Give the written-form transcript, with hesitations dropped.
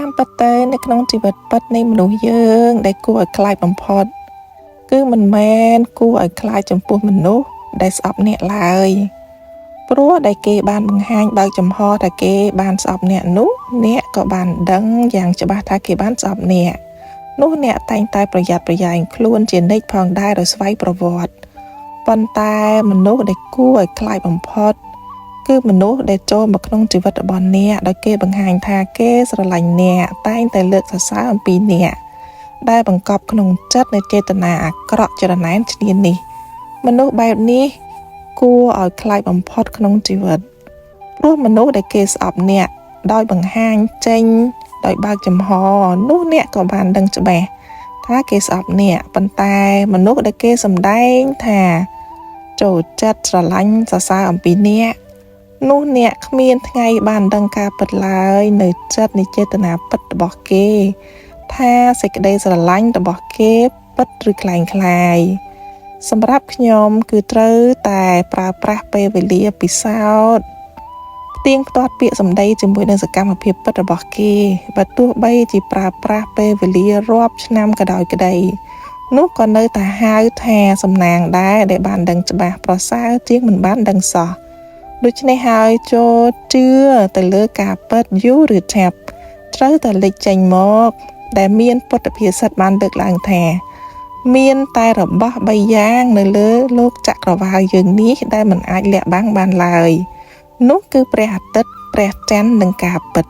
តាមពិតទៅនៅក្នុងជីវិតពិតនៃមនុស្សយើងដែលគួរឲ្យខ្លាចបំផុតគឺមិនមែនគួរឲ្យខ្លាចចំពោះមនុស្សដែលស្អប់អ្នកឡើយព្រោះដែលគេបានបង្ហាញបើកចំហថាគេបានស្អប់អ្នកនោះអ្នកក៏បានដឹងយ៉ាងច្បាស់ថាគេបានស្អប់អ្នកនោះអ្នកតែងតែប្រយ័ត្នប្រយែងខ្លួនជានិច្ចផងដែរដោយស្វ័យប្រវត្តិប៉ុន្តែមនុស្សដែលគួរឲ្យខ្លាចបំផុតគឺមនុស្សដែលចូលមកក្នុងជីវិតរបស់អ្នកដោយគេបង្ហាញថាគេស្រឡាញ់អ្នកតែងតែលើកសរសើរអំពីអ្នកដែលបង្កប់ក្នុងចិត្តនៃចេតនាអាក្រក់ច្រណែនឈ្នានីសមនុស្សបែបនេះគួរឲ្យខ្លាចបំផុតក្នុងជីវិតព្រោះមនុស្សដែលគេស្អប់អ្នកដោយបង្ហាញចេញដោយបើកចំហនោះអ្នកក៏បានដឹងច្បាស់ថាគេស្អប់អ្នកប៉ុន្តែមនុស្សដែលគេសម្ដែងថាចូលចិត្តស្រឡាញ់សរសើរអំពីអ្នកនោះអ្នកគ្មានថ្ងៃបានដឹងការពិតឡើយនៅចិត្តនៃចេតនាពិតរបស់គេថាសេចក្តីស្រឡាញ់របស់គេពិតឬក្លែងក្លាយសម្រាប់ខ្ញុំគឺត្រូវតែប្រើប្រាស់ពេលវេលាពិសោធន៍ផ្ទៀងផ្ទាត់ពាក្យសម្ដីជាមួយនឹងសកម្មភាពពិតរបស់គេបើទោះបីជាប្រើប្រាស់ពេលវេលារាប់ឆ្នាំក៏ដោយក្តីនោះក៏នៅតែហៅថាសំណាងដែរដែលបានដឹងច្បាស់ប្រសើរជាងមិនបានដឹងសោះដូច្នេះហើយចូលជឿទៅលើការពិតយូរឬឆាប់ត្រូវតែលេចចេញមកដែលមានពុទ្ធភាសិតបានលើកឡើងថាមានតែរបស់3យ៉ាងនៅលើលោកចក្រវាឡយើងនេះដែលមិនអាចលាក់បាំងបានឡើយនោះគឺព្រះអាទិត្យព្រះច័ន្ទនិងការពិត